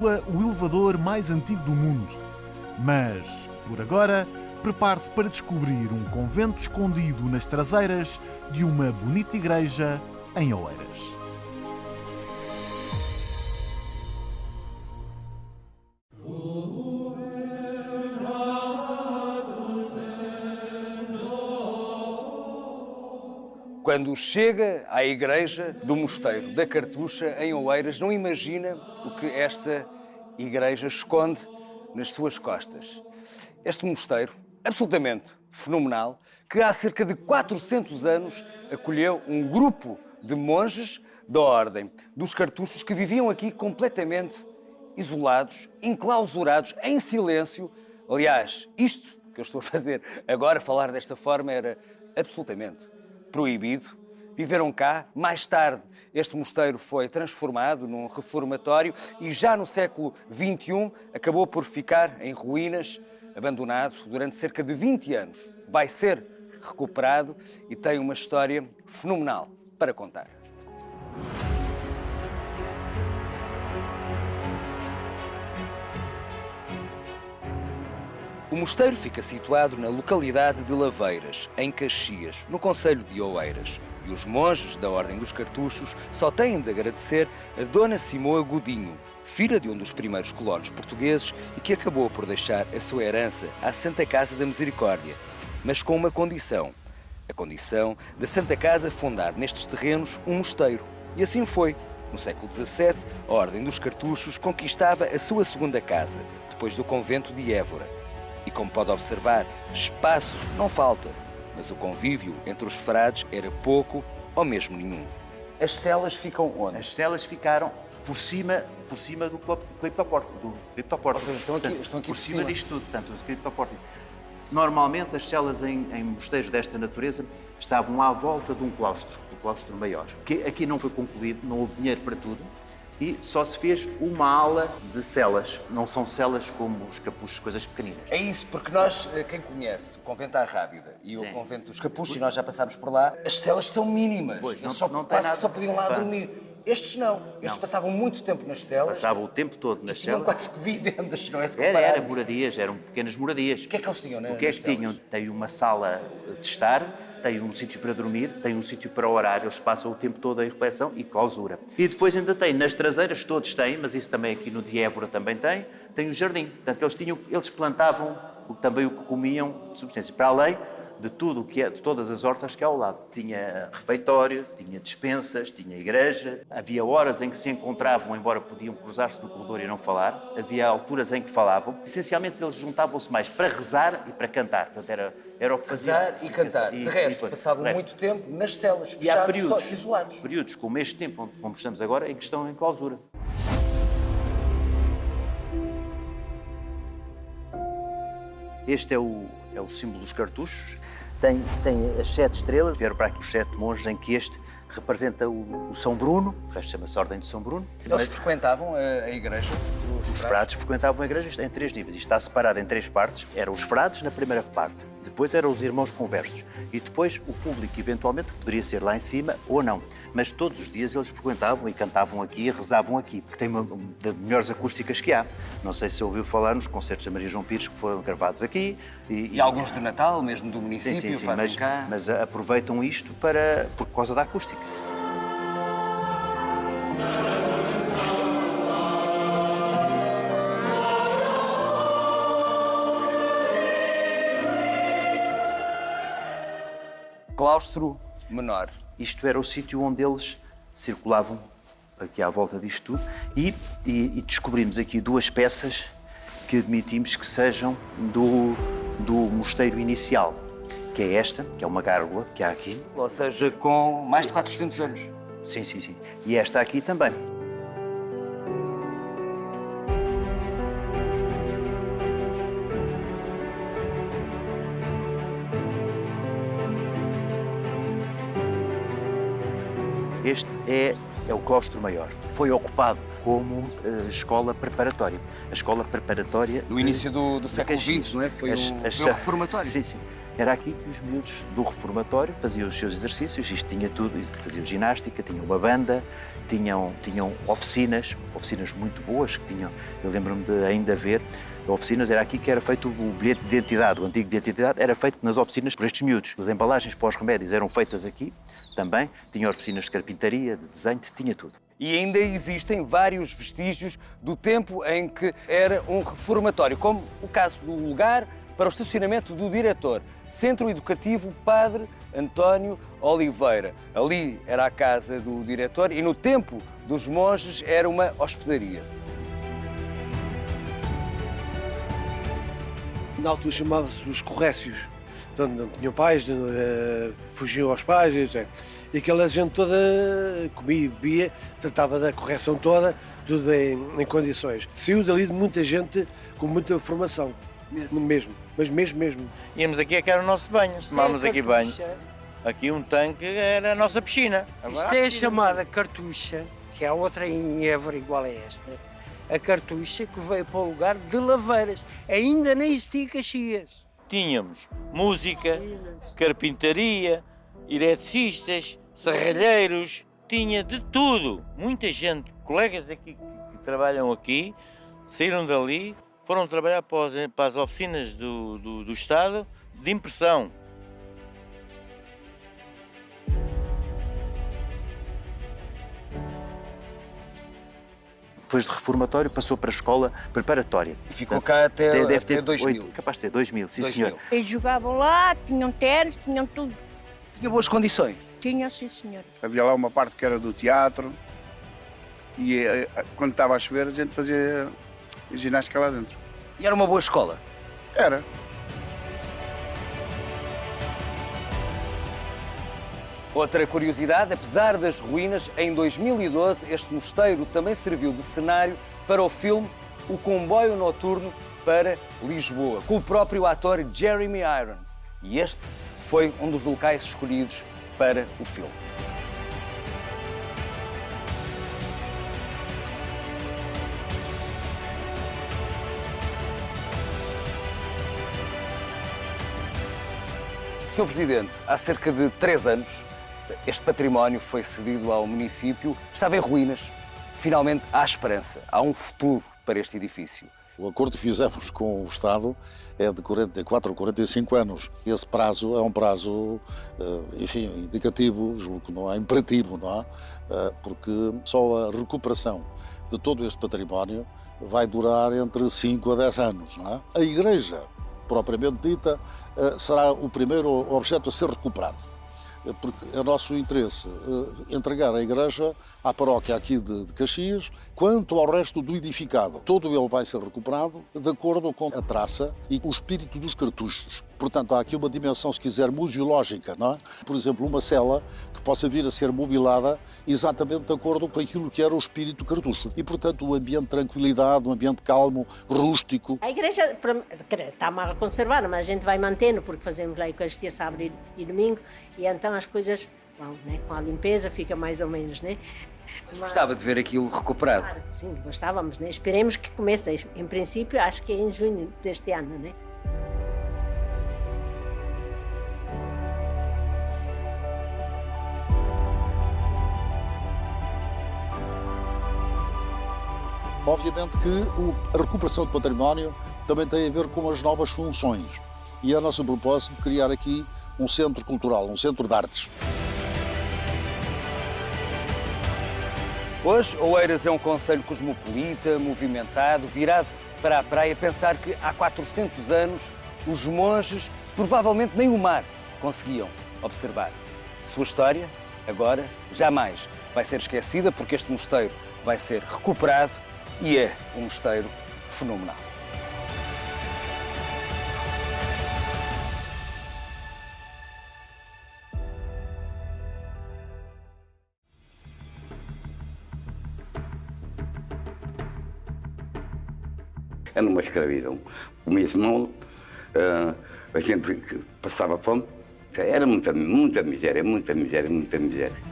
o elevador mais antigo do mundo. Mas, por agora, prepare-se para descobrir um convento escondido nas traseiras de uma bonita igreja em Oeiras. Quando chega à igreja do Mosteiro da Cartucha, em Oeiras, não imagina o que esta igreja esconde nas suas costas. Este mosteiro, absolutamente fenomenal, que há cerca de 400 anos acolheu um grupo de monges da Ordem dos Cartuchos que viviam aqui completamente isolados, enclausurados, em silêncio. Aliás, isto que eu estou a fazer agora, falar desta forma, era absolutamente proibido. Viveram cá. Mais tarde, este mosteiro foi transformado num reformatório e já no século XXI acabou por ficar em ruínas, abandonado durante cerca de 20 anos. Vai ser recuperado e tem uma história fenomenal para contar. O mosteiro fica situado na localidade de Laveiras, em Caxias, no concelho de Oeiras. E os monges da Ordem dos Cartuchos só têm de agradecer a Dona Simoa Godinho, filha de um dos primeiros colonos portugueses e que acabou por deixar a sua herança à Santa Casa da Misericórdia, mas com uma condição. A condição da Santa Casa fundar nestes terrenos um mosteiro. E assim foi. No século XVII, a Ordem dos Cartuchos conquistava a sua segunda casa, depois do convento de Évora. E como pode observar, espaço não falta, mas o convívio entre os frades era pouco ou mesmo nenhum. As celas ficam onde? As celas ficaram por cima do criptopórtico. Ou seja, estão aqui por cima disto tudo, portanto, o criptopórtico. Normalmente as celas em mosteiros desta natureza estavam à volta de um claustro, do claustro maior. Que aqui não foi concluído, não houve dinheiro para tudo. E só se fez uma ala de celas. Não são celas como os capuchos, coisas pequeninas. É isso, porque nós, quem conhece o convento à Rábida e o convento dos Capuchos, e nós já passámos por lá, as celas são mínimas. Pois, Eles não só podiam lá dormir. Estes não. Estes passavam muito tempo nas celas. Passavam o tempo todo nas tinham celas. quase que vivendas, não é? Era moradias, eram pequenas moradias. O que é que eles tinham, O que é que tinham? Tem uma sala de estar, tem um sítio para dormir, tem um sítio para orar, eles passam o tempo todo em reflexão e clausura. E depois ainda tem nas traseiras, todos têm, mas isso também aqui no de Évora também tem um jardim. Portanto, eles plantavam também o que comiam de subsistência, para além de tudo de todas as hortas que há ao lado. Tinha refeitório, tinha despensas, tinha igreja, havia horas em que se encontravam, embora podiam cruzar-se no corredor e não falar, havia alturas em que falavam. Essencialmente eles juntavam-se mais para rezar e para cantar. Portanto, era o que faziam. Rezar e cantar. De resto, passavam muito tempo nas celas, fechados, só isolados. Períodos como este tempo, como estamos agora, em que estão em clausura. Este é o símbolo dos cartuchos. Tem as 7 estrelas, vieram para aqui os 7 monges, em que este representa o São Bruno, o resto chama-se Ordem de São Bruno. Eles frequentavam a igreja? Os frades frequentavam a igreja em 3 níveis. Isto está separado em 3 partes. Eram os frades na primeira parte, depois eram os irmãos conversos e depois o público, eventualmente, que poderia ser lá em cima ou não. Mas todos os dias eles frequentavam e cantavam aqui e rezavam aqui, porque tem uma das melhores acústicas que há. Não sei se ouviu falar nos concertos da Maria João Pires que foram gravados aqui. E alguns de Natal, mesmo do município, sim, fazem cá. Mas aproveitam isto por causa da acústica. Claustro menor. Isto era o sítio onde eles circulavam, aqui à volta disto tudo, e descobrimos aqui 2 peças que admitimos que sejam do mosteiro inicial, que é esta, que é uma gárgula que há aqui. Ou seja, com mais de 400 anos. Sim. E esta aqui também. Este é o claustro maior. Foi ocupado como escola preparatória. A escola preparatória... No início do século XX, não é? Foi o reformatório. Sim. Era aqui que os miúdos do reformatório faziam os seus exercícios, isto tinha tudo, faziam ginástica, tinham uma banda, tinham oficinas muito boas, que tinham, eu lembro-me de ainda ver, oficinas, era aqui que era feito o bilhete de identidade, o antigo bilhete de identidade era feito nas oficinas por estes miúdos. As embalagens para os remédios eram feitas aqui também, tinha oficinas de carpintaria, de desenho, tinha tudo. E ainda existem vários vestígios do tempo em que era um reformatório, como o caso do lugar para o estacionamento do diretor, Centro Educativo Padre António Oliveira. Ali era a casa do diretor e no tempo dos monges era uma hospedaria. Na altura chamava-se os corrécios, portanto não tinham pais, fugiam aos pais, etc. E aquela gente toda comia e bebia, tratava da correção toda, tudo em condições. Saiu dali de muita gente com muita formação, mesmo. Íamos aqui, que era o nosso banho, tomávamos aqui banho. Aqui um tanque era a nossa piscina. Isto é a chamada cartucha, que há outra em Évora igual a esta. A cartucha que veio para o lugar de Laveiras. Ainda nem existia Caxias. Tínhamos música, carpintaria, eletricistas, serralheiros, tinha de tudo. Muita gente, colegas aqui que trabalham aqui, saíram dali, foram trabalhar para as oficinas do Estado de impressão. Depois de reformatório passou para a escola preparatória. Ficou cá até Deve ter 2000. Capaz de ter 2000, sim 2000. senhor. Eles jogavam lá, tinham ténis, tinham tudo. Tinha boas condições. Tinham, sim senhor. Havia lá uma parte que era do teatro e quando estava a chover a gente fazia ginástica lá dentro. E era uma boa escola. Era. Outra curiosidade, apesar das ruínas, em 2012 este mosteiro também serviu de cenário para o filme O Comboio Noturno para Lisboa, com o próprio ator Jeremy Irons. E este foi um dos locais escolhidos para o filme. Sr. Presidente, há cerca de 3 anos, este património foi cedido ao município. Estava em ruínas. Finalmente há esperança, há um futuro para este edifício. O acordo que fizemos com o Estado é de 44 ou 45 anos. Esse prazo é um prazo, enfim, indicativo, julgo que não é imperativo, não é? Porque só a recuperação de todo este património vai durar entre 5 a 10 anos, não é? A igreja, propriamente dita, será o primeiro objeto a ser recuperado. Porque é nosso interesse entregar a igreja à paróquia aqui de Caxias, quanto ao resto do edificado. Todo ele vai ser recuperado de acordo com a traça e o espírito dos cartuchos. Portanto, há aqui uma dimensão, se quiser, museológica, não é? Por exemplo, uma cela que possa vir a ser mobilada exatamente de acordo com aquilo que era o espírito cartucho. E, portanto, o ambiente de tranquilidade, um ambiente calmo, rústico. A igreja está mal conservada, mas a gente vai mantendo, porque fazemos lá a Eucaristia sábado e domingo, e então as coisas vão, né? Com a limpeza fica mais ou menos, né? Mas gostava de ver aquilo recuperado. Claro, sim, gostávamos, né? Esperemos que comece. Em princípio, acho que é em junho deste ano, né? Obviamente que a recuperação do património também tem a ver com as novas funções. E é o nosso propósito criar aqui um centro cultural, um centro de artes. Hoje, Oeiras é um concelho cosmopolita, movimentado, virado para a praia. Pensar que há 400 anos os monges provavelmente nem o mar conseguiam observar. Sua história, agora, jamais vai ser esquecida, porque este mosteiro vai ser recuperado e é um mosteiro fenomenal. Era uma escravidão. Comia-se mal, a gente passava fome. Era muita miséria, muita miséria, muita miséria.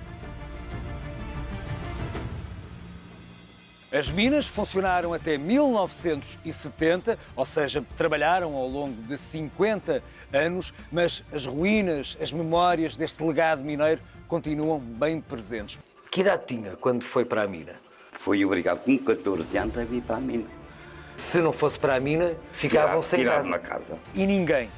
As minas funcionaram até 1970, ou seja, trabalharam ao longo de 50 anos, mas as ruínas, as memórias deste legado mineiro continuam bem presentes. Que idade tinha quando foi para a mina? Fui obrigado com 14 anos a vir para a mina. Se não fosse para a mina, ficavam sem casa. Na casa. E ninguém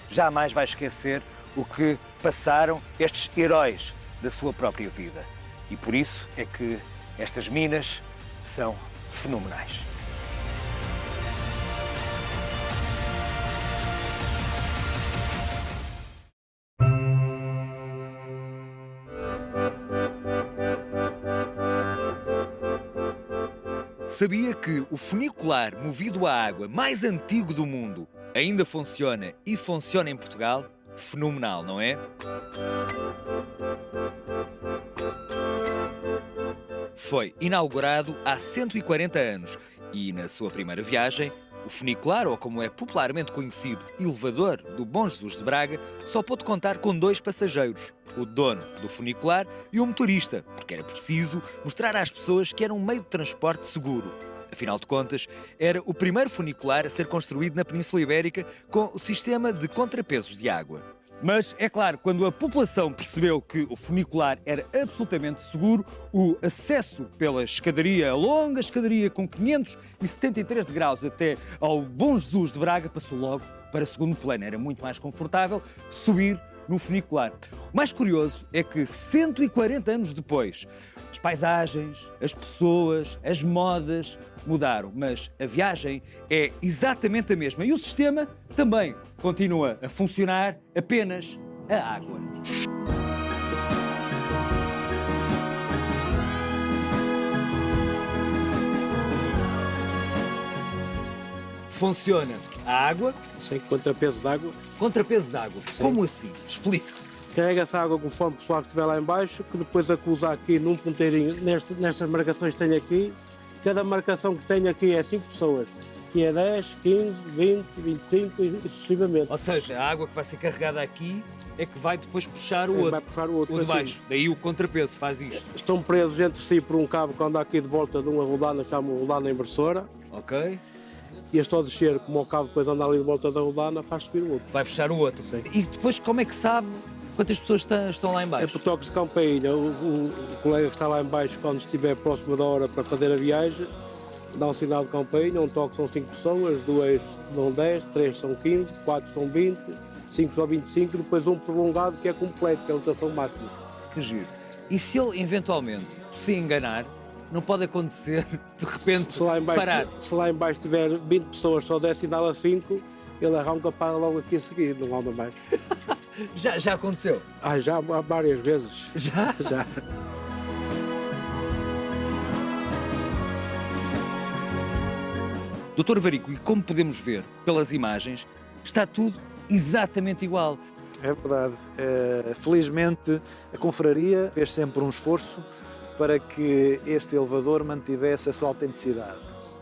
jamais vai esquecer o que passaram estes heróis da sua própria vida. E por isso é que estas minas são fenomenais. Sabia que o funicular movido a água mais antigo do mundo ainda funciona e funciona em Portugal? Fenomenal, não é? Foi inaugurado há 140 anos e, na sua primeira viagem, o funicular, ou como é popularmente conhecido, elevador do Bom Jesus de Braga, só pôde contar com 2 passageiros, o dono do funicular e o motorista, porque era preciso mostrar às pessoas que era um meio de transporte seguro. Afinal de contas, era o primeiro funicular a ser construído na Península Ibérica com o sistema de contrapesos de água. Mas, é claro, quando a população percebeu que o funicular era absolutamente seguro, o acesso pela escadaria, a longa escadaria com 573 degraus até ao Bom Jesus de Braga, passou logo para segundo plano. Era muito mais confortável subir no funicular. O mais curioso é que 140 anos depois, as paisagens, as pessoas, as modas mudaram, mas a viagem é exatamente a mesma e o sistema também continua a funcionar, apenas a água. Funciona a água? Sem contrapeso de água. Contrapeso de água. Sim. Como assim? Explica. Carrega-se a água conforme o pessoal que estiver lá em baixo, que depois acusa aqui num ponteirinho, nestas marcações que tenho aqui. Cada marcação que tenho aqui é 5 pessoas. Que é 10, 15, 20, 25 e sucessivamente. Ou seja, a água que vai ser carregada aqui é que vai depois puxar o outro. Vai puxar o outro. O de baixo. Daí o contrapeso faz isto. Estão presos entre si por um cabo que anda aqui de volta de uma rodana, chama rodana inversora. Ok. E este ao descer, como o cabo depois anda ali de volta da rodana, faz subir o outro. Vai puxar o outro. Sim. E depois como é que sabe quantas pessoas estão lá em É baixo? por toques de campainha. O colega que está lá em baixo, quando estiver próximo da hora para fazer a viagem, dá um sinal de campainha, um toque são 5 pessoas, 2 dão 10, 3 são 15, 4 são 20, 5 são 25, depois um prolongado que é completo, que é a lotação máxima. Que giro. E se ele eventualmente se enganar, não pode acontecer de repente Se lá em baixo, parar? se lá em baixo tiver 20 pessoas, só der sinal a 5, ele arranca para logo aqui a seguir, não anda mais. Já aconteceu? Já há várias vezes. Já? Já. Doutor Varico, e como podemos ver pelas imagens, está tudo exatamente igual. É verdade. Felizmente, a confraria fez sempre um esforço para que este elevador mantivesse a sua autenticidade.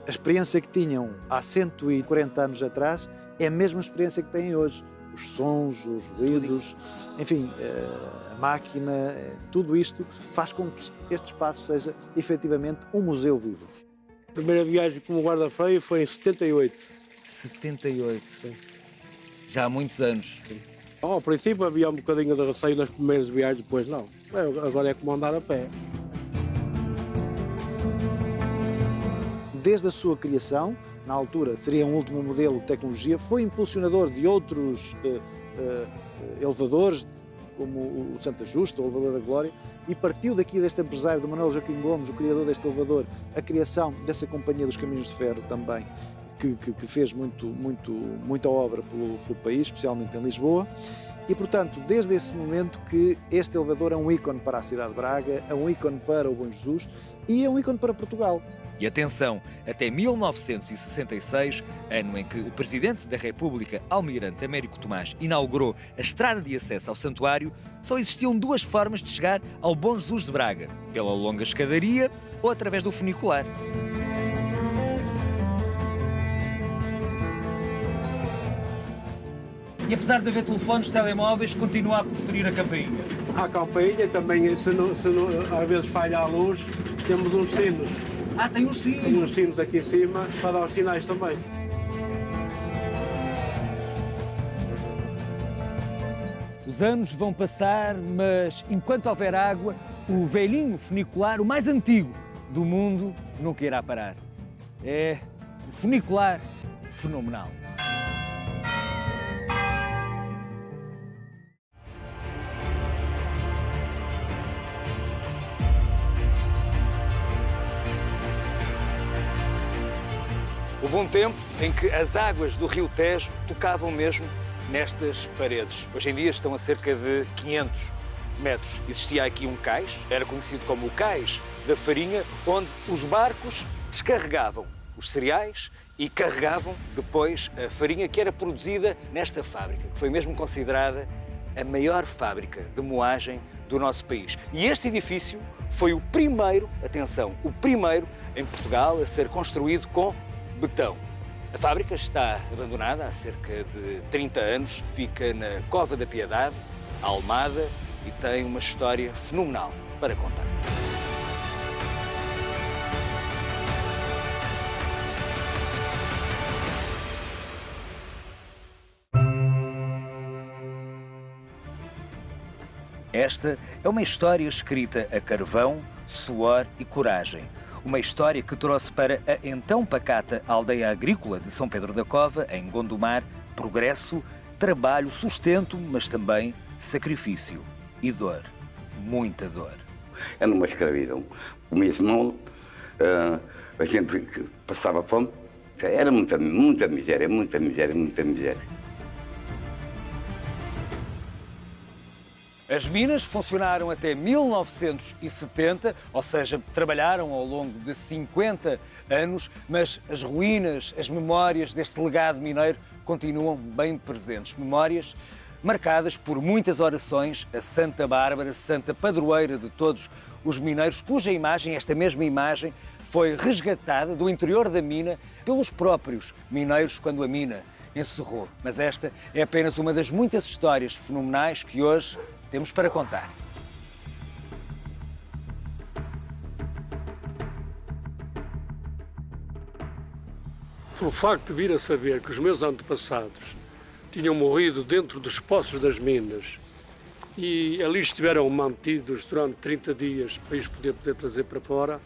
A experiência que tinham há 140 anos atrás é a mesma experiência que têm hoje. Os sons, os ruídos, enfim, a máquina, tudo isto faz com que este espaço seja efetivamente um museu vivo. A primeira viagem como guarda-freio foi em 78. 78. Sim. Já há muitos anos. Sim. Ao princípio havia um bocadinho de receio nas primeiras viagens, depois não. Agora é como andar a pé. Desde a sua criação, na altura seria um último modelo de tecnologia, foi impulsionador de outros elevadores, como o Santa Justa, o elevador da Glória, e partiu daqui deste empresário, do Manuel Joaquim Gomes, o criador deste elevador, a criação dessa Companhia dos Caminhos de Ferro também, que fez muita obra pelo país, especialmente em Lisboa. E, portanto, desde esse momento que este elevador é um ícone para a cidade de Braga, é um ícone para o Bom Jesus e é um ícone para Portugal. E atenção, até 1966, ano em que o Presidente da República, Almirante Américo Tomás, inaugurou a estrada de acesso ao santuário, só existiam 2 formas de chegar ao Bom Jesus de Braga, pela longa escadaria ou através do funicular. E apesar de haver telefones, telemóveis, continua a preferir a campainha? A campainha também, se não, às vezes falha a luz, temos uns sinos. Ah, tem uns sinos. Tem uns sinos aqui em cima para dar os sinais também. Os anos vão passar, mas enquanto houver água, o velhinho funicular, o mais antigo do mundo, nunca irá parar. É o funicular fenomenal. Houve um tempo em que as águas do Rio Tejo tocavam mesmo nestas paredes. Hoje em dia estão a cerca de 500 metros. Existia aqui um cais, era conhecido como o Cais da Farinha, onde os barcos descarregavam os cereais e carregavam depois a farinha que era produzida nesta fábrica, que foi mesmo considerada a maior fábrica de moagem do nosso país. E este edifício foi o primeiro, atenção, o primeiro em Portugal a ser construído com betão. A fábrica está abandonada há cerca de 30 anos, fica na Cova da Piedade, Almada, e tem uma história fenomenal para contar. Esta é uma história escrita a carvão, suor e coragem. Uma história que trouxe para a então pacata aldeia agrícola de São Pedro da Cova, em Gondomar, progresso, trabalho, sustento, mas também sacrifício e dor. Muita dor. Era uma escravidão. Comia-se mal, a gente passava fome. Era muita miséria, muita miséria, muita miséria. As minas funcionaram até 1970, ou seja, trabalharam ao longo de 50 anos, mas as ruínas, as memórias deste legado mineiro continuam bem presentes. Memórias marcadas por muitas orações a Santa Bárbara, santa padroeira de todos os mineiros, cuja imagem, esta mesma imagem, foi resgatada do interior da mina pelos próprios mineiros quando a mina encerrou. Mas esta é apenas uma das muitas histórias fenomenais que hoje temos para contar. Pelo facto de vir a saber que os meus antepassados tinham morrido dentro dos poços das minas e ali estiveram mantidos durante 30 dias para os poder trazer para fora,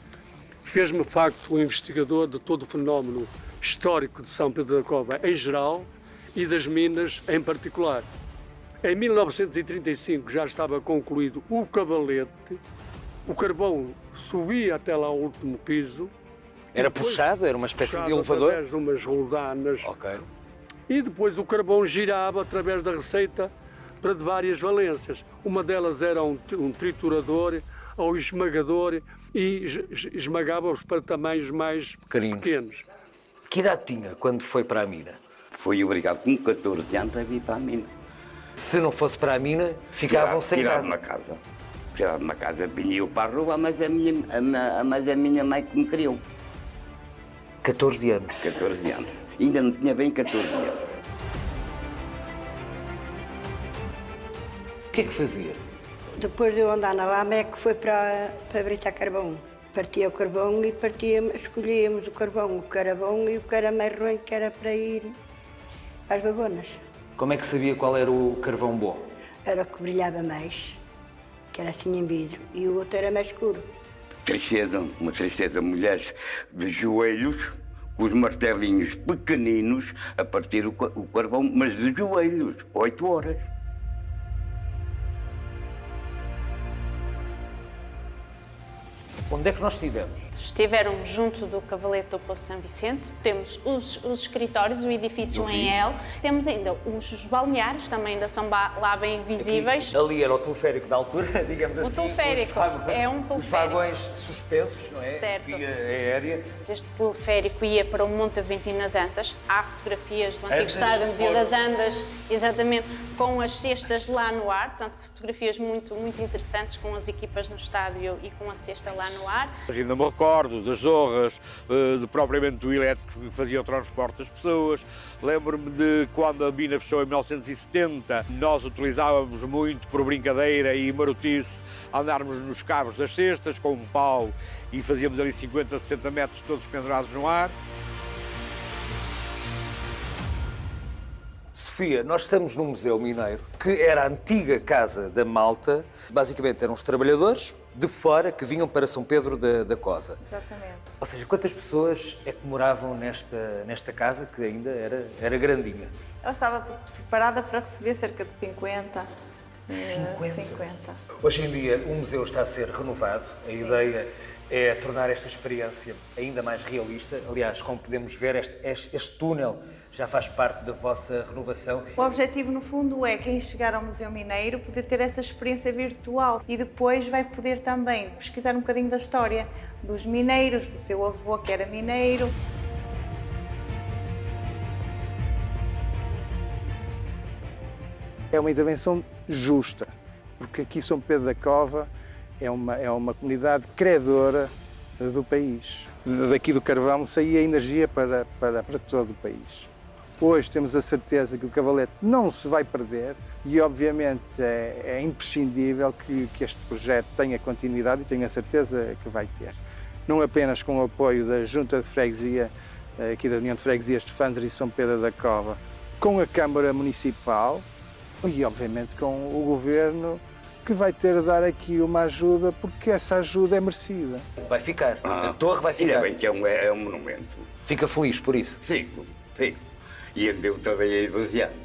fez-me de facto um investigador de todo o fenómeno histórico de São Pedro da Cova em geral e das minas em particular. Em 1935 já estava concluído o cavalete, o carvão subia até lá ao último piso. Era puxado? Era uma espécie de elevador? Através de umas roldanas. Ok. E depois o carvão girava através da receita para de várias valências. Uma delas era um triturador ou esmagador e esmagava-os para tamanhos mais pequenos. Que idade tinha quando foi para a mina? Fui obrigado com 14 anos a vir para a mina. Se não fosse para a mina, ficavam sem casa. Tirava uma casa, vinha eu para a rua, mas a minha mãe que me criou. 14 anos? 14 anos. Ainda não tinha bem 14 anos. O que é que fazia? Depois de eu andar na lama é que foi para britar carvão. Partia o carvão e escolhíamos o carvão e o que era mais ruim, que era para ir às vagonas. Como é que sabia qual era o carvão bom? Era o que brilhava mais, que era assim em vidro, e o outro era mais escuro. Tristeza, uma tristeza, mulheres de joelhos, com os martelinhos pequeninos, a partir o carvão, mas de joelhos, 8 horas. Onde é que nós estivemos? Estiveram junto do Cavalete do Poço São Vicente, temos os escritórios, o edifício em L, temos ainda os balneários, também ainda são lá bem visíveis. Aqui, ali era o teleférico da altura, digamos assim. O teleférico, é um teleférico. Os vagões suspensos, não é? Certo. Via aérea. Este teleférico ia para o Monte Aventino nas Antas, há fotografias do antigo estádio das Andas, exatamente, com as cestas lá no ar, portanto fotografias muito interessantes com as equipas no estádio e com a cesta lá no ar. Mas ainda me recordo das zorras, de propriamente do elétrico que fazia o transporte das pessoas. Lembro-me de quando a mina fechou em 1970, nós utilizávamos muito por brincadeira e marotice andarmos nos cabos das cestas com um pau e fazíamos ali 50, 60 metros todos pendurados no ar. Sofia, nós estamos num museu mineiro que era a antiga Casa da Malta. Basicamente eram os trabalhadores de fora que vinham para São Pedro da Cova. Exatamente. Ou seja, quantas pessoas é que moravam nesta casa que ainda era grandinha? Ela estava preparada para receber cerca de 50. 50? 50. Hoje em dia o museu está a ser renovado. A ideia é tornar esta experiência ainda mais realista. Aliás, como podemos ver, este túnel já faz parte da vossa renovação. O objetivo, no fundo, é quem chegar ao Museu Mineiro poder ter essa experiência virtual e depois vai poder também pesquisar um bocadinho da história dos mineiros, do seu avô que era mineiro. É uma intervenção justa, porque aqui São Pedro da Cova é uma comunidade credora do país. Daqui do carvão saía energia para todo o país. Hoje temos a certeza que o cavalete não se vai perder e, obviamente, é imprescindível que este projeto tenha continuidade e tenho a certeza que vai ter. Não apenas com o apoio da Junta de Freguesia, aqui da União de Freguesias de Fandres e São Pedro da Cova, com a Câmara Municipal e, obviamente, com o Governo, que vai ter de dar aqui uma ajuda, porque essa ajuda é merecida. Vai ficar. A torre vai ficar. Ainda bem que é um monumento. Fica feliz por isso? Fico. E eu trabalhei 12 anos.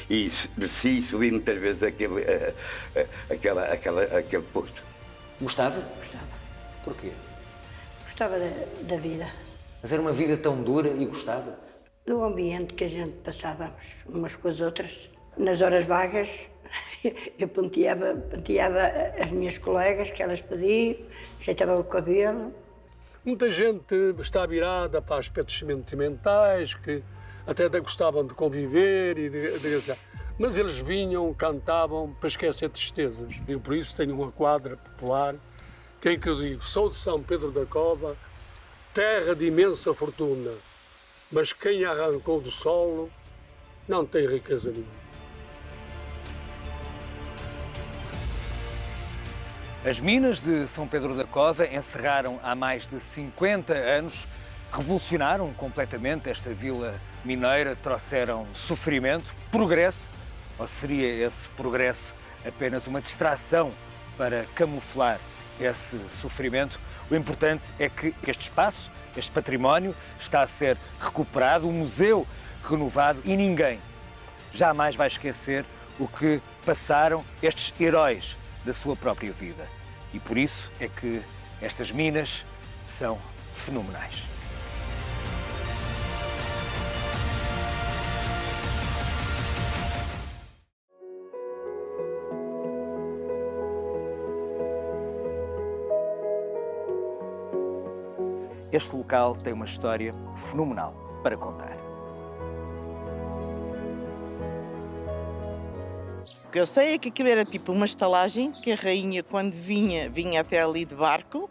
E desci, subi muitas vezes aquele posto. Gostava? Gostava. Porquê? Gostava da vida. Mas era uma vida tão dura e gostava? Do ambiente que a gente passávamos umas com as outras. Nas horas vagas, eu penteava as minhas colegas, que elas pediam, ajeitava o cabelo. Muita gente está virada para aspectos sentimentais, que até gostavam de conviver e de mas eles vinham, cantavam para esquecer tristezas. Eu por isso tenho uma quadra popular, que é que eu digo, sou de São Pedro da Cova, terra de imensa fortuna, mas quem a arrancou do solo não tem riqueza nenhuma. As minas de São Pedro da Cova encerraram há mais de 50 anos, revolucionaram completamente esta vila mineira, trouxeram sofrimento, progresso, ou seria esse progresso apenas uma distração para camuflar esse sofrimento? O importante é que este espaço, este património, está a ser recuperado, o museu renovado e ninguém jamais vai esquecer o que passaram estes heróis da sua própria vida. E por isso é que estas minas são fenomenais. Este local tem uma história fenomenal para contar. O que eu sei é que aquilo era tipo uma estalagem, que a rainha, quando vinha até ali de barco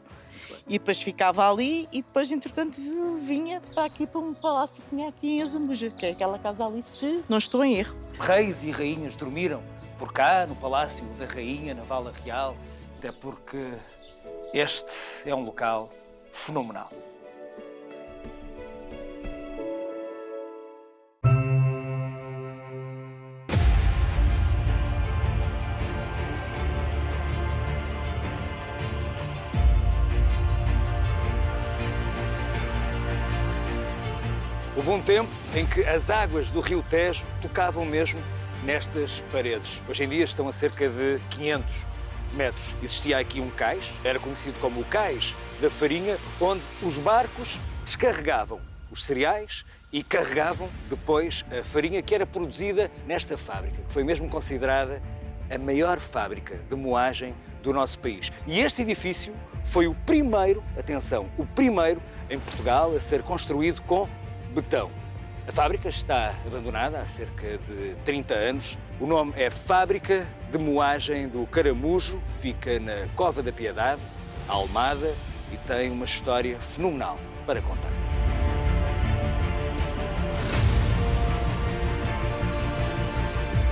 e depois ficava ali e depois, entretanto, vinha para aqui para um palácio que tinha aqui em Azambuja, que é aquela casa ali, se não estou em erro. Reis e rainhas dormiram por cá, no Palácio da Rainha, na Vala Real, até porque este é um local fenomenal. Houve um tempo em que as águas do Rio Tejo tocavam mesmo nestas paredes. Hoje em dia estão a cerca de 500 metros. Existia aqui um cais, era conhecido como o Cais da Farinha, onde os barcos descarregavam os cereais e carregavam depois a farinha que era produzida nesta fábrica, que foi mesmo considerada a maior fábrica de moagem do nosso país. E este edifício foi o primeiro, atenção, o primeiro em Portugal a ser construído com betão. A fábrica está abandonada há cerca de 30 anos. O nome é Fábrica de Moagem do Caramujo, fica na Cova da Piedade, Almada e tem uma história fenomenal para contar.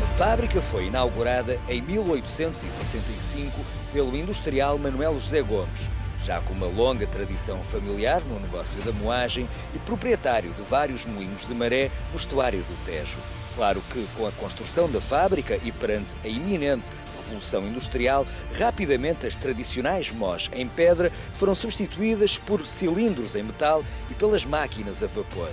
A fábrica foi inaugurada em 1865 pelo industrial Manuel José Gomes, já com uma longa tradição familiar no negócio da moagem e proprietário de vários moinhos de maré no estuário do Tejo. Claro que, com a construção da fábrica e perante a iminente revolução industrial, rapidamente as tradicionais mós em pedra foram substituídas por cilindros em metal e pelas máquinas a vapor.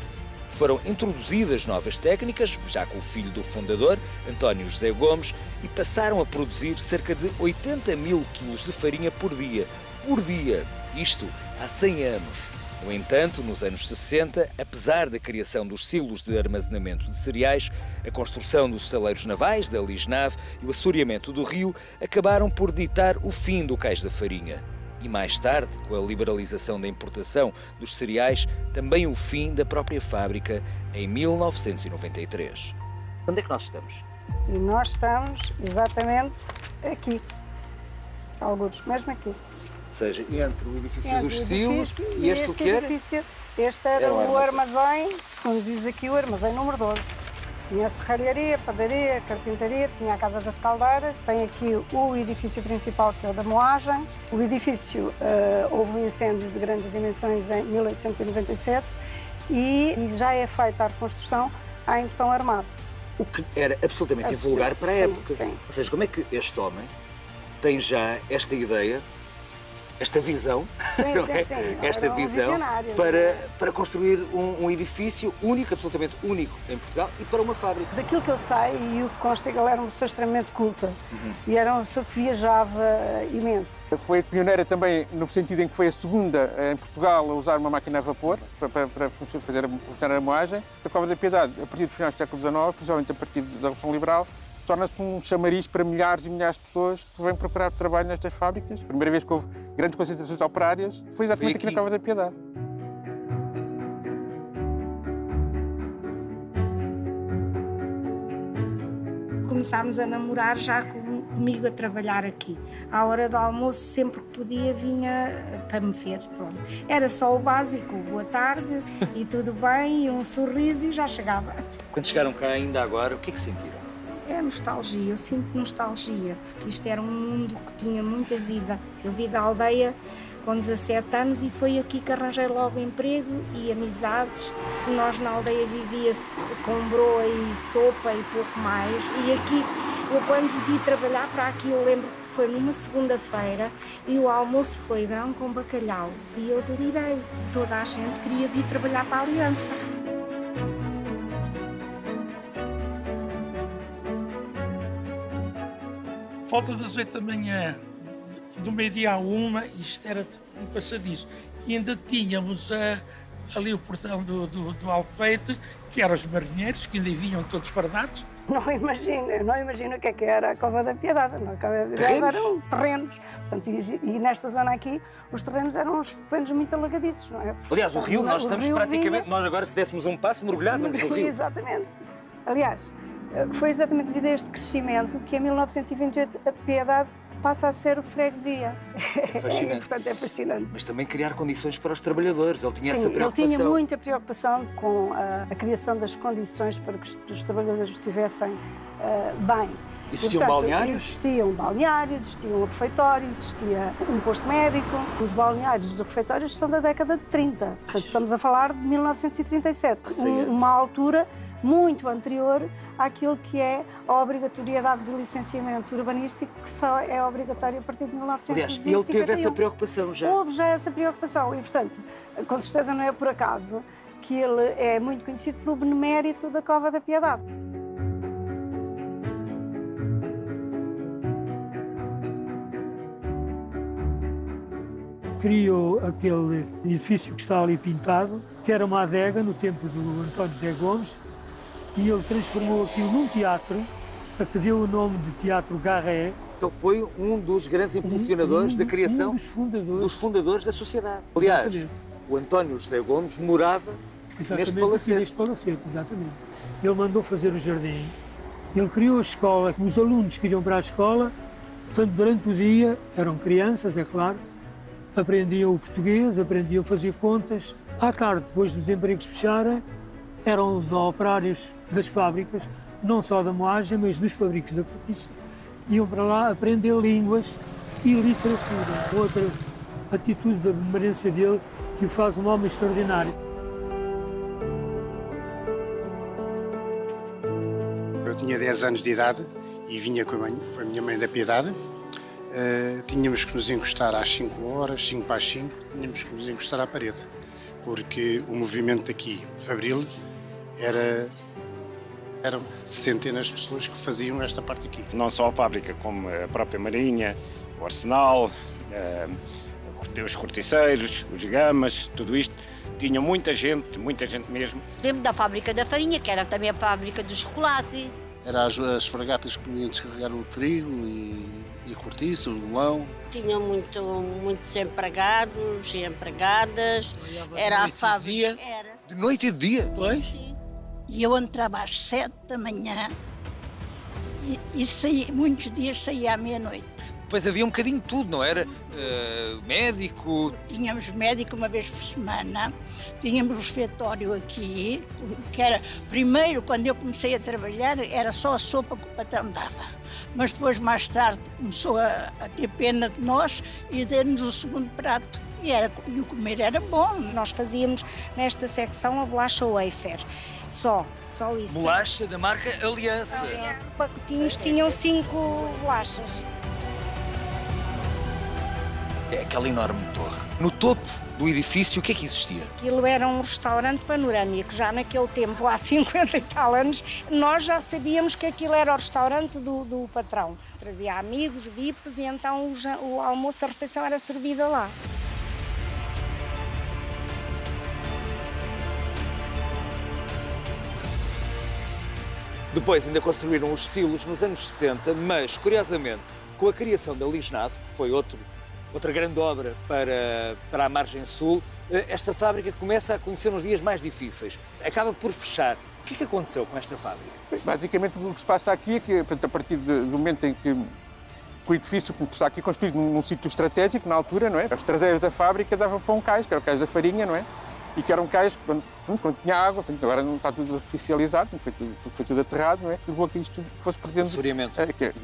Foram introduzidas novas técnicas, já com o filho do fundador, António José Gomes, e passaram a produzir cerca de 80 mil quilos de farinha por dia. Isto há 100 anos. No entanto, nos anos 60, apesar da criação dos silos de armazenamento de cereais, a construção dos estaleiros navais da Lisnave e o assoreamento do rio acabaram por ditar o fim do cais da farinha. E mais tarde, com a liberalização da importação dos cereais, também o fim da própria fábrica em 1993. Onde é que nós estamos? E nós estamos exatamente aqui, alguns, mesmo aqui. Ou seja, entre o edifício dos silos e este o que era? Edifício, este era o armazém, segundo diz aqui, o armazém número 12. Tinha serralharia, padaria, carpintaria, tinha a Casa das Caldeiras, tem aqui o edifício principal, que é o da moagem. O edifício, houve um incêndio de grandes dimensões em 1897 e já é feita a reconstrução em betão armado. O que era absolutamente invulgar para a época. Sim. Ou seja, como é que este homem tem já esta ideia, esta visão, esta visão para construir um edifício único, absolutamente único em Portugal e para uma fábrica? Daquilo que eu sei e o que consta é que ele era uma pessoa extremamente culta e era uma pessoa que viajava imenso. Foi pioneira também no sentido em que foi a segunda em Portugal a usar uma máquina a vapor para fazer funcionar a moagem. A Cova da Piedade, a partir do final do século XIX, principalmente a partir da Revolução Liberal, torna-se um chamariz para milhares e milhares de pessoas que vêm procurar trabalho nestas fábricas. A primeira vez que houve grandes concentrações operárias foi exatamente aqui na Cova da Piedade. Começámos a namorar já comigo a trabalhar aqui. À hora do almoço, sempre que podia, vinha para me ver. Pronto. Era só o básico, boa tarde e tudo bem, e um sorriso e já chegava. Quando chegaram cá ainda agora, o que é que sentiram? É nostalgia, eu sinto nostalgia, porque isto era um mundo que tinha muita vida. Eu vi da aldeia com 17 anos e foi aqui que arranjei logo emprego e amizades. Nós na aldeia vivia-se com broa e sopa e pouco mais. E aqui, eu quando vi trabalhar para aqui, eu lembro que foi numa segunda-feira e o almoço foi grão com bacalhau. E eu delirei. Toda a gente queria vir trabalhar para a Aliança. Volta das 8 da manhã, do meio-dia à 1, isto era um passadiço. E ainda tínhamos ali o portão do Alfeite, que eram os marinheiros, que ainda vinham todos fardados. Não imagino o que era a Cova da Piedade. A Cova da Piedade eram terrenos. Portanto, e nesta zona aqui, os terrenos eram uns terrenos muito alagadiços, não é? Aliás, o rio, nós estamos praticamente, nós agora se dessemos um passo, mergulhávamos no rio. Exatamente. Aliás, foi exatamente devido a este crescimento que em 1928 a Piedade passa a ser freguesia. É fascinante. Portanto, é fascinante. Mas também criar condições para os trabalhadores, ele tinha essa preocupação. Ele tinha muita preocupação com a criação das condições para que os trabalhadores estivessem bem. Existiam balneários? Existiam balneários, existia um refeitório, existia um posto médico. Os balneários e os refeitórios são da década de 30. Portanto, estamos a falar de 1937. Uma altura muito anterior àquilo que é a obrigatoriedade do licenciamento urbanístico, que só é obrigatório a partir de 1951. Aliás, ele teve essa preocupação já. Houve já essa preocupação e, portanto, com certeza não é por acaso que ele é muito conhecido pelo benemérito da Cova da Piedade. Criou aquele edifício que está ali pintado, que era uma adega no tempo do António José Gomes, e ele transformou aquilo num teatro, a que deu o nome de Teatro Garré. Então foi um dos grandes impulsionadores da criação dos fundadores da sociedade. Aliás, o António José Gomes morava neste palacete. Neste palacete, exatamente. Ele mandou fazer o jardim, ele criou a escola, os alunos que iam para a escola, portanto, durante o dia, eram crianças, é claro, aprendiam o português, aprendiam a fazer contas. À tarde, depois dos empregos fecharem, eram os operários das fábricas, não só da moagem, mas dos fabricos da cortiça, iam para lá aprender línguas e literatura. Outra atitude da benemerência dele que o faz um homem extraordinário. Eu tinha 10 anos de idade e vinha com a minha mãe da Piedade. Tínhamos que nos encostar às 5 horas, 5 para as 5, tínhamos que nos encostar à parede, porque o movimento aqui, fabril, eram centenas de pessoas que faziam esta parte aqui. Não só a fábrica, como a própria Marinha, o Arsenal, os corticeiros, os gamas, tudo isto, tinha muita gente mesmo. Lembro da fábrica da farinha, que era também a fábrica do chocolate. Eram as fragatas que vinham descarregar o trigo e a cortiça, o melão. Tinham muitos empregados e empregadas. Era a fábrica. De noite e de dia? Pois. Sim. E eu entrava às 7 da manhã e saía, muitos dias saía à meia-noite. Pois havia um bocadinho de tudo, não era? Médico... Tínhamos médico uma vez por semana, tínhamos refeitório aqui, que era, primeiro, quando eu comecei a trabalhar, era só a sopa que o patrão dava. Mas depois, mais tarde, começou a ter pena de nós e deu-nos o segundo prato. E o comer era bom. Nós fazíamos nesta secção a bolacha wafer. Só isso. Bolacha da marca Aliança. Os pacotinhos tinham 5 bolachas. É aquela enorme torre. No topo do edifício, o que é que existia? Aquilo era um restaurante panorâmico. Já naquele tempo, há 50 e tal anos, nós já sabíamos que aquilo era o restaurante do patrão. Trazia amigos, VIPs, e então o almoço, a refeição era servida lá. Depois ainda construíram os silos nos anos 60, mas, curiosamente, com a criação da Lisnave, que foi outra grande obra para a margem sul, esta fábrica começa a conhecer uns dias mais difíceis. Acaba por fechar. O que é que aconteceu com esta fábrica? Basicamente, o que se passa aqui é que, a partir do momento em que o edifício está aqui construído num sítio estratégico, na altura, não é? As traseiras da fábrica davam para um cais, que era o cais da farinha, não é? E que era um cais quando tinha água, agora não está tudo artificializado, foi tudo aterrado, não é? E levou a que isto fosse presente. Assoreamento.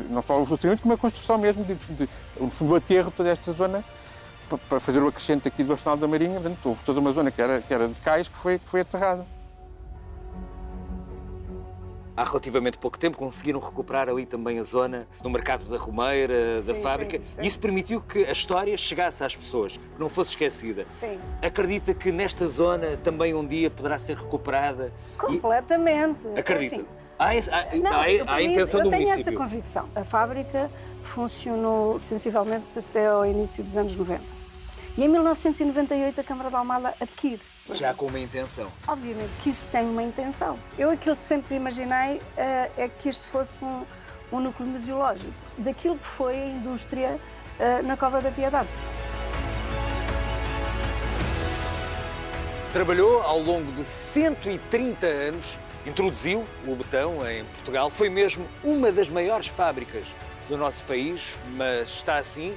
Não só o assoreamento, como a construção mesmo, no fundo, o aterro de toda esta zona, para fazer o acrescente aqui do Arsenal da Marinha. Portanto, houve toda uma zona que era de cais que foi aterrada. Há relativamente pouco tempo conseguiram recuperar ali também a zona do mercado da Romeira, da fábrica. Sim. Isso permitiu que a história chegasse às pessoas, que não fosse esquecida. Sim. Acredita que nesta zona também um dia poderá ser recuperada? Completamente. Acredita? Assim, há a intenção do município? Eu tenho essa convicção. A fábrica funcionou sensivelmente até ao início dos anos 90. E em 1998 a Câmara de Almada adquire. Já com uma intenção. Obviamente que isso tem uma intenção. Eu aquilo que sempre imaginei é que isto fosse um núcleo museológico daquilo que foi a indústria na Cova da Piedade. Trabalhou ao longo de 130 anos, introduziu o betão em Portugal, foi mesmo uma das maiores fábricas do nosso país, mas está assim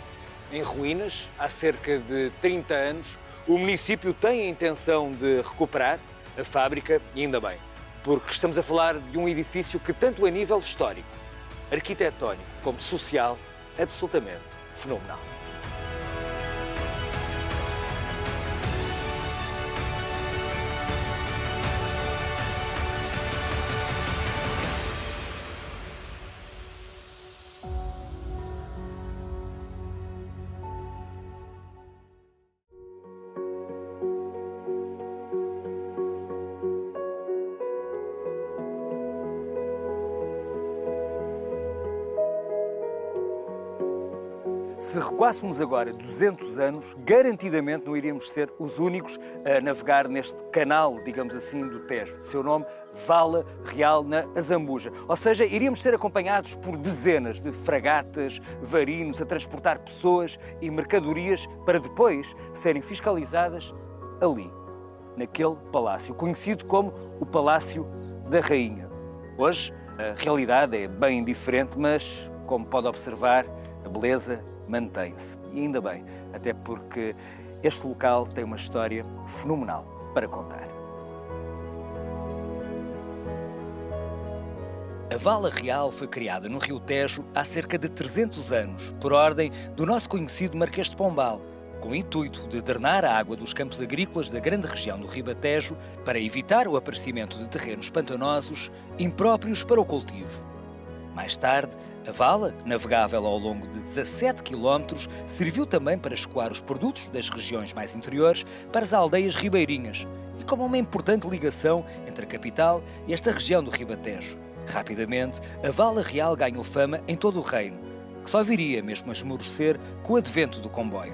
em ruínas há cerca de 30 anos. O município tem a intenção de recuperar a fábrica, e ainda bem, porque estamos a falar de um edifício que, tanto a nível histórico, arquitetónico, como social, absolutamente fenomenal. Se recuássemos agora 200 anos, garantidamente não iríamos ser os únicos a navegar neste canal, digamos assim, do Tejo, de seu nome, Vala Real na Azambuja. Ou seja, iríamos ser acompanhados por dezenas de fragatas, varinos a transportar pessoas e mercadorias para depois serem fiscalizadas ali, naquele palácio, conhecido como o Palácio da Rainha. Hoje, a realidade é bem diferente, mas, como pode observar, a beleza mantém-se. E ainda bem, até porque este local tem uma história fenomenal para contar. A Vala Real foi criada no Rio Tejo há cerca de 300 anos, por ordem do nosso conhecido Marquês de Pombal, com o intuito de drenar a água dos campos agrícolas da grande região do Ribatejo para evitar o aparecimento de terrenos pantanosos impróprios para o cultivo. Mais tarde, a vala, navegável ao longo de 17 km, serviu também para escoar os produtos das regiões mais interiores para as aldeias ribeirinhas e como uma importante ligação entre a capital e esta região do Ribatejo. Rapidamente, a Vala Real ganhou fama em todo o reino, que só viria mesmo a esmorecer com o advento do comboio.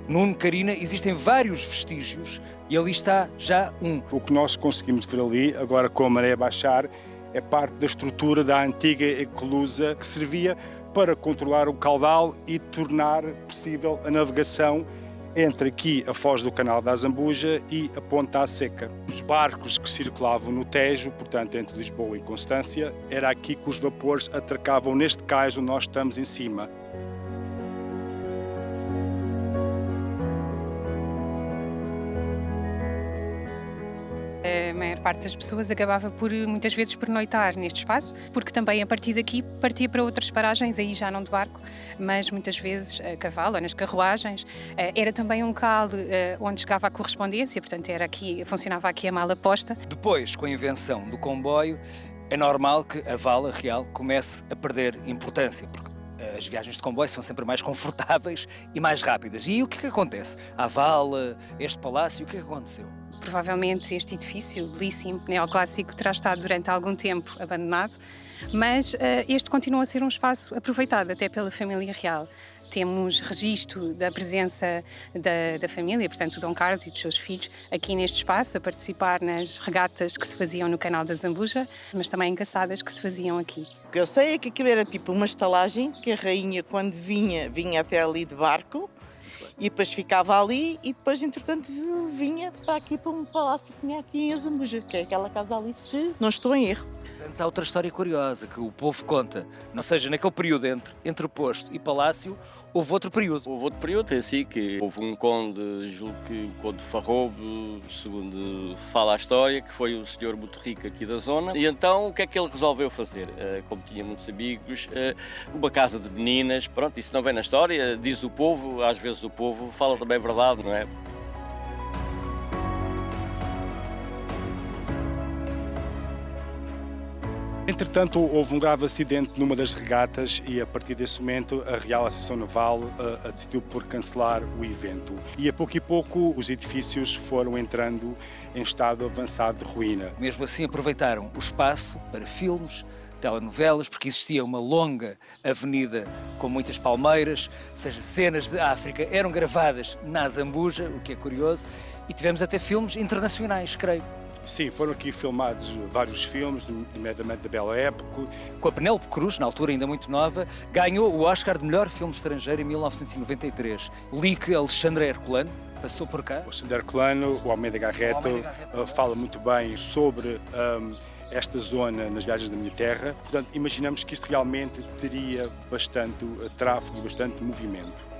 Nuno, Carina, existem vários vestígios e ali está já um. O que nós conseguimos ver ali, agora com a maré a baixar, é parte da estrutura da antiga eclusa que servia para controlar o caudal e tornar possível a navegação entre aqui a foz do canal da Azambuja e a Ponta à Seca. Os barcos que circulavam no Tejo, portanto entre Lisboa e Constância, era aqui que os vapores atracavam neste cais onde nós estamos em cima. A maior parte das pessoas acabava por, muitas vezes, pernoitar neste espaço, porque também a partir daqui partia para outras paragens, aí já não de barco, mas muitas vezes a cavalo ou nas carruagens. Era também um local onde chegava a correspondência, portanto funcionava aqui a mala posta. Depois, com a invenção do comboio, é normal que a Vala Real comece a perder importância, porque as viagens de comboio são sempre mais confortáveis e mais rápidas. E o que é que acontece? A Vala, este palácio, o que é que aconteceu? Provavelmente este edifício belíssimo, neoclássico, terá estado durante algum tempo abandonado, mas este continua a ser um espaço aproveitado até pela família real. Temos registro da presença da família, portanto, do Dom Carlos e dos seus filhos, aqui neste espaço, a participar nas regatas que se faziam no canal da Zambuja, mas também em caçadas que se faziam aqui. O que eu sei é que aquilo era tipo uma estalagem, que a rainha, quando vinha até ali de barco, e depois ficava ali e depois, entretanto, vinha para aqui, para um palácio que tinha aqui em Azambuja, que é aquela casa ali, se não estou em erro. Antes há outra história curiosa que o povo conta. Ou seja, naquele período entre posto e palácio, houve outro período. Houve outro período, é assim, que houve um conde, julgo que o conde Farrobo, segundo fala a história, que foi o senhor muito rico aqui da zona. E então, o que é que ele resolveu fazer? Como tinha muitos amigos, uma casa de meninas, pronto, isso não vem na história, diz o povo, às vezes o povo fala também a verdade, não é? Entretanto, houve um grave acidente numa das regatas e, a partir desse momento, a Real Associação Naval decidiu por cancelar o evento. E, a pouco, os edifícios foram entrando em estado avançado de ruína. Mesmo assim, aproveitaram o espaço para filmes, telenovelas, porque existia uma longa avenida com muitas palmeiras, ou seja, cenas de África eram gravadas na Zambuja, o que é curioso, e tivemos até filmes internacionais, creio. Sim, foram aqui filmados vários filmes, nomeadamente da Bela Época. Com a Penélope Cruz, na altura ainda muito nova, ganhou o Oscar de melhor filme estrangeiro em 1993. Li que Alexandre Herculano passou por cá. O Alexandre Herculano, o Almeida Garreto, fala muito bem sobre esta zona nas viagens da minha terra. Portanto, imaginamos que isto realmente teria bastante tráfego e bastante movimento.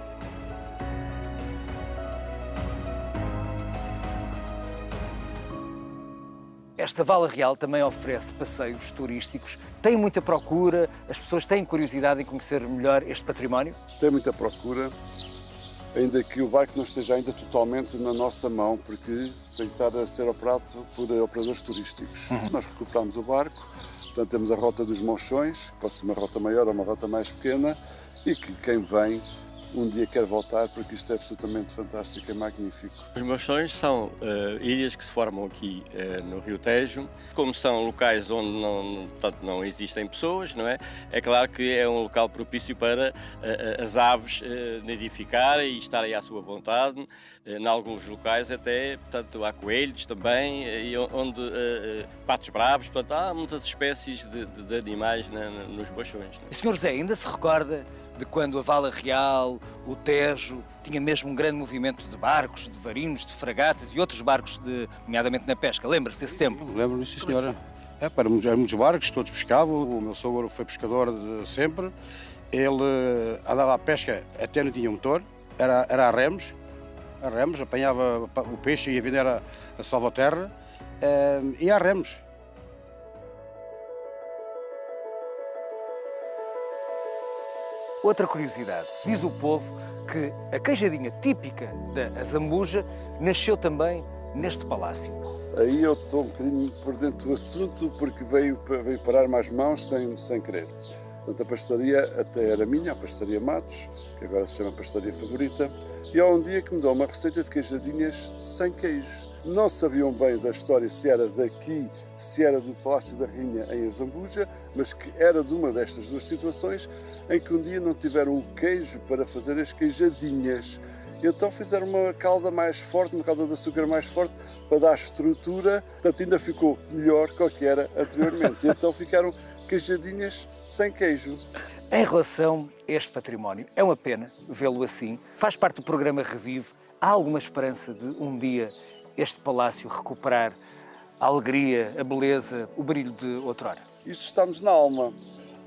Esta Vala Real também oferece passeios turísticos. Tem muita procura? As pessoas têm curiosidade em conhecer melhor este património? Tem muita procura, ainda que o barco não esteja ainda totalmente na nossa mão, porque tem que estar a ser operado por operadores turísticos. Nós recuperamos o barco, portanto temos a rota dos Monchões, pode ser uma rota maior ou uma rota mais pequena, e que quem vem um dia quer voltar, porque isto é absolutamente fantástico, é magnífico. Os Monchões são ilhas que se formam aqui no Rio Tejo. Como são locais onde não existem pessoas, não é? É claro que é um local propício para as aves nidificarem e estarem à sua vontade. Em alguns locais até, portanto, há coelhos também, e onde patos bravos, portanto, há muitas espécies de animais nos Monchões. O Sr. Zé ainda se recorda de quando a Vala Real, o Tejo, tinha mesmo um grande movimento de barcos, de varinos, de fragatas e outros barcos, nomeadamente na pesca? Lembra-se desse tempo? Lembro-me, sim, senhora. Eram muitos barcos, todos pescavam. O meu sogro foi pescador sempre. Ele andava à pesca, até não tinha motor. era a remos, apanhava o peixe e ia vender a Salvaterra, e a remos. Outra curiosidade, diz o povo que a queijadinha típica da Zambuja nasceu também neste palácio. Aí eu estou um bocadinho por dentro do assunto, porque veio parar-me às mãos sem querer. Portanto, a pastelaria até era minha, a pastelaria Matos, que agora se chama Pastelaria Favorita, e há um dia que me deu uma receita de queijadinhas sem queijo. Não sabiam bem da história se era daqui, se era do Palácio da Rainha em Zambuja, mas que era de uma destas duas situações em que um dia não tiveram o queijo para fazer as queijadinhas. E então fizeram uma calda mais forte, uma calda de açúcar mais forte, para dar estrutura, portanto ainda ficou melhor do que era anteriormente. E então ficaram queijadinhas sem queijo. Em relação a este património, é uma pena vê-lo assim. Faz parte do programa Revive. Há alguma esperança de um dia este palácio recuperar a alegria, a beleza, o brilho de outrora? Isto está-nos na alma.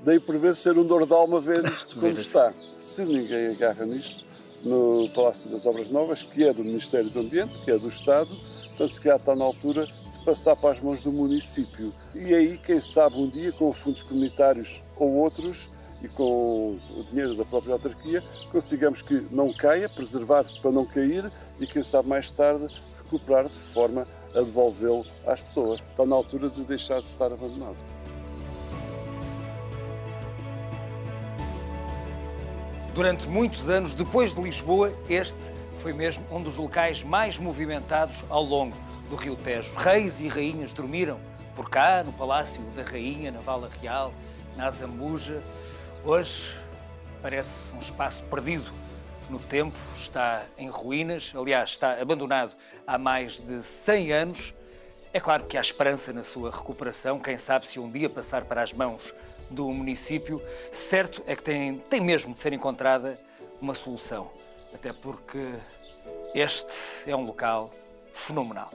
Daí por vezes ser um dor de alma ver isto como está. Se ninguém agarra nisto, no Palácio das Obras Novas, que é do Ministério do Ambiente, que é do Estado, então se calhar está na altura de passar para as mãos do município. E aí, quem sabe, um dia, com fundos comunitários ou outros, e com o dinheiro da própria autarquia, consigamos que não caia, preservar para não cair, e quem sabe mais tarde recuperar de forma a devolvê-lo às pessoas. Está na altura de deixar de estar abandonado. Durante muitos anos, depois de Lisboa, este foi mesmo um dos locais mais movimentados ao longo do Rio Tejo. Reis e rainhas dormiram por cá, no Palácio da Rainha, na Vala Real, na Zambuja. Hoje parece um espaço perdido no tempo, está em ruínas, aliás, está abandonado há mais de 100 anos. É claro que há esperança na sua recuperação, quem sabe se um dia passar para as mãos do município. Certo é que tem mesmo de ser encontrada uma solução, até porque este é um local fenomenal.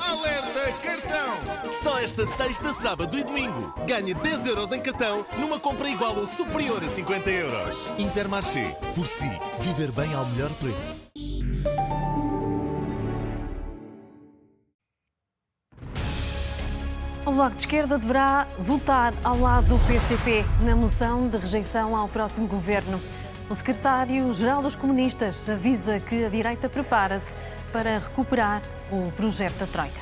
Alerta cartão! Só esta sexta, sábado e domingo. Ganhe 10 € em cartão numa compra igual ou superior a 50 €. Intermarché. Por si. Viver bem ao melhor preço. O Bloco de Esquerda deverá votar ao lado do PCP na moção de rejeição ao próximo governo. O secretário-geral dos comunistas avisa que a direita prepara-se para recuperar o projeto da Troika.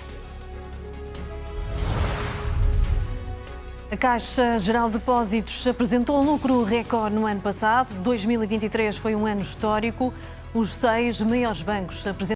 A Caixa Geral de Depósitos apresentou um lucro recorde no ano passado. 2023 foi um ano histórico. Os 6 maiores bancos apresentaram